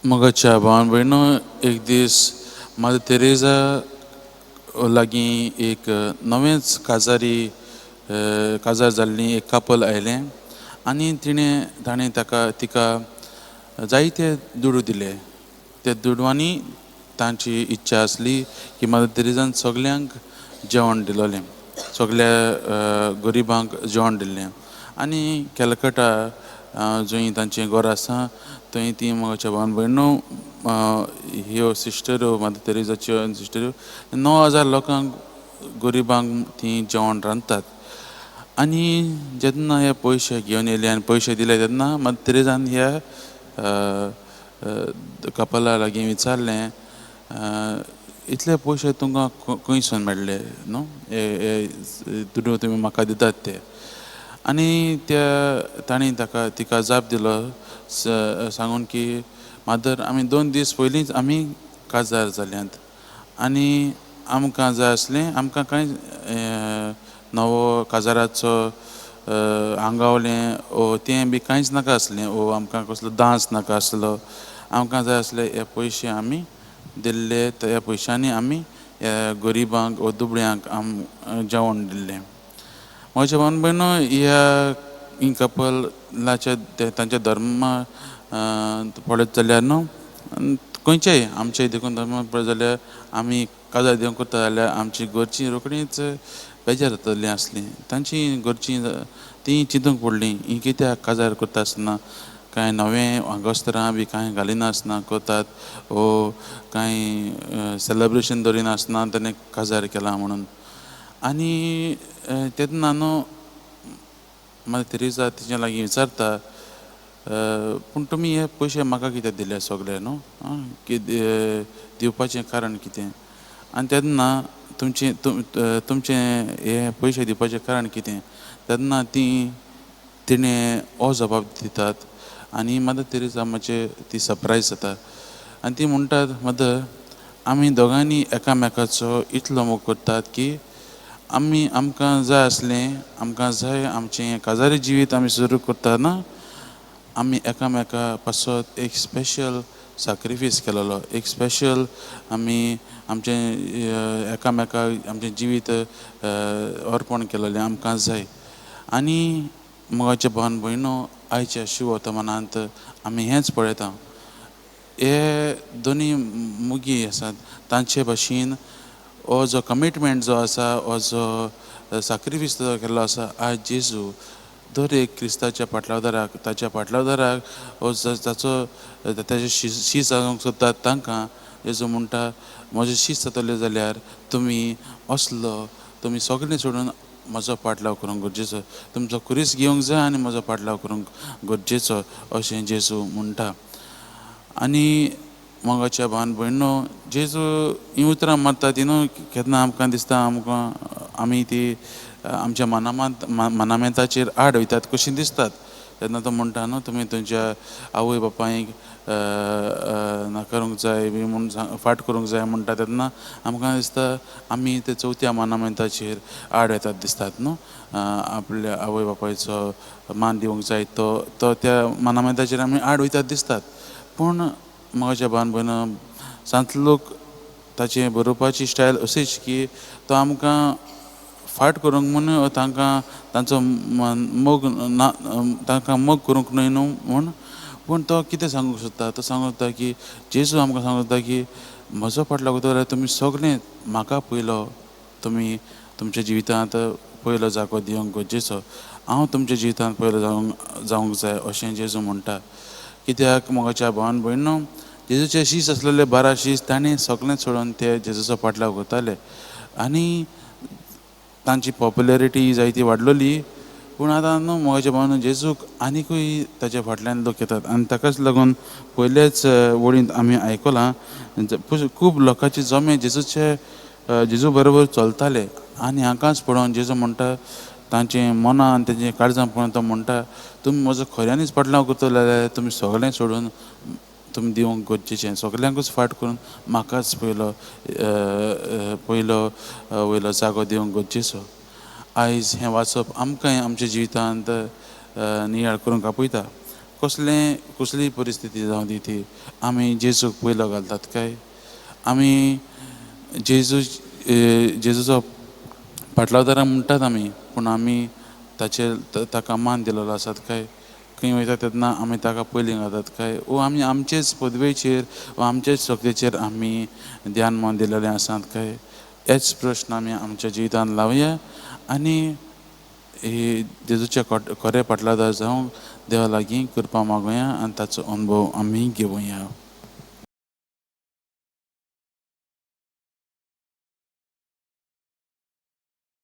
मोगाच्या भावन भयणो एक दीस मदर तेरेजा लागीं एक नवेंच काजार जाल्ली एक कपल आयलें आनी ताणें तिका जायते दुडू दिले. ते दुडवांनी तांची इच्छा आसली की मदर तेरेजान सगल्यांक जेवण दिलोलें, सगल्या गरिबांक जेवण दिल्लें. आनी कॅलकटा जंय तांचें घर आसा थंय ती मोगाच्या भावन भयणो ह्यो सिस्टरो मदर तेरेजाच्यो सिस्टरो 9,000 लोकांक गरिबांक ती जेवण रांदतात. आनी जेन्ना हे पयशे घेवन येयले आनी पयशे दिले तेन्ना मदर तेरेजान ह्या कपला लागीं विचारलें, इतले पयशे तुमकां खंयसून मेळ्ळे न्हू, दुडू तुमी म्हाका दितात ते. आनी ताणें तिका जाप दिलो सांगून की मादर आमी 2 दीस पयलींच आमी काजार जाल्यांत आनी आमकां जाय आसलें, आमकां कांय नवो काजाराचो आंगावलें तें बी कांयच नाका आसलें, आमकां कसलो डांस नाका आसलो. आमकां जाय आसले हे पयशे आमी दिल्ले, ह्या पयशांनी आमी गरिबांक दुबळ्यांक जेवण दिल्लें. म्हज्या भावन भयणो ह्या कपलाच्या तांच्या धर्मा पळयत जाल्यार न्हू, खंयचेय आमचे देखून धर्म पळयत जाल्यार आमी काजार दिवंक करता जाल्यार आमची घरचीं रोखडींच बेजार जातलीं आसलीं. तांचीं घरचीं तीं चिंतूंक पडलीं ही कित्याक काजार करता आसतना कांय नवें आगोस्तरां बी कांय घालिनासतना करतात, कांय सेलेब्रेशन दवरिनासतना ताणें काजार केलां म्हणून. आनी तेन्ना न्हू मदर तेरेजा तिच्या लागीं विचारता, पूण तुमी हे पयशे म्हाका कित्याक दिले सगळे न्हू, दिवपाचें कारण कितें? आनी तेन्ना तुमचे हे पयशे दिवपाचें कारण कितें? तेन्ना तिणें हो जबाब दितात आनी मदर तेरेजा ती सरप्रायज जाता आनी ती म्हणटात, मदर आमी दोगांयनी एकामेकाचो इतलो मोग करतात की आमकां जाय आसलें, आमकां जाय आमचें काजारी जिवीत आमी सुरू करतना आमी एकामेका पासत एक स्पेशल सॅक्रिफायस केलोलो, एक स्पेशल आमी आमचें एकामेकाक आमचें जिवीत अर्पण केलोलें आमकां जाय. आनी मोगाच्या भावन भयणो आयच्या शुभ वर्तमानांत आमी हेंच पळयता, हे दोनी मुगी आसात तांचे भाशेन हो जो कमिटमेंट जो आसा, हो जो सॅक्रिफायस जो केल्लो आसा, आयज जेजू दर एक क्रिस्ताच्या फाटलावदाराक ताच्या फाटलावदाराक ताचें शीस जावंक सोदतात तांकां जेजू म्हणटा, म्हजें शीस जातलें जाल्यार तुमी सगळें सोडून म्हजो पाटलाव करूंक गरजेचो, तुमचो कुरीस घेवंक जाय आनी म्हजो पाटलाव करूंक गरजेचो अशें जेजू म्हणटा. आनी मोगाच्या भावन भयणो जेजू हीं उतरां मारता ती न्हू केन्ना आमकां दिसता आमी ती आमच्या मनामेताचेर आड वयतात कशीं दिसतात. तेन्ना तो म्हणटा न्हू, तुमी तुमच्या आवय बापायक नाकारूंक जाय बी म्हूण फाट करूंक जाय म्हणटा तेन्ना आमकां दिसता आमी ते चवथ्या मनामेताचेर आड येतात दिसतात न्हू. आपल्या आवय बापायचो मान दिवंक जाय तो त्या मनामेताचेर आमी आड वयतात दिसतात. पूण मोगाच्या भावन भयणो सांत लोक ताचे बरोवपाची स्टायल अशीच की तो आमकां फाट करूंक म्हूण तांचो मोग तांकां मोग करूंक न्हय न्हू म्हूण, पूण तो कितें सांगूंक सोदता, तो सांगूंक सोदता की जेजू आमकां सांगूंक सोदता की म्हजो फाटल्यान जाल्यार तुमी सगळें म्हाका पयलो तुमी तुमच्या जिवितांत पयलो जागो दिवंक गरजेचो, हांव तुमच्या जिवितांत पयलो जावंक जाय अशें जेजू म्हणटा. कित्याक मोगाच्या भावन भयणो जेजूचे शीस आसलेले 12 शीस ताणें सगळें सोडून ते जेजूचो फाटल्यान करताले आनी तांची पॉप्युलॅरिटी जायती वाडलोली. पूण आतां न्हू मोगाच्या भावन जेजूक आनिकूय ताच्या फाटल्यान लोक येतात आनी ताकाच लागून पयलेच वळींत आमी आयकलां खूब लोकांचे जमे जेजू बरोबर चलताले आनी हाकाच पळोवन जेजू म्हणटा, तांचें मनां आनी तेंचें काळजां पळोवन तो म्हणटा, तुमी म्हजो खऱ्यांनीच फाटल्यान करतले जाल्यार तुमी सगळें सोडून तुमी दिवंक गरजेचें, सगल्यांकूच फाट करून म्हाकाच पयलो वयलो जागो दिवंक गरजेचो. आयज हें वाचप आमकांय आमच्या जिवितांत नियाळ करूंक आपयता. कसलीय परिस्थिती जावं दी ती आमी जेजूक पयलो घालतात काय आमी जेजूचो फाटलावदाराक म्हणटात आमी पूण आमी ताका मान दिलेलो आसात काय खंय वयता तेन्ना आमी ताका पयलीं घालतात काय वो आमी आमचेच पदवेचेर वा आमचेच शक्तीचेर आमी ध्यान मन दिलेलें आसात काय हेच प्रश्न आमी आमच्या जिवितान लावया आनी जेजूच्या खरें फाटलादार जावंक देवा लागीं कृपा मागुया आनी ताचो अनुभव आमी घेवया.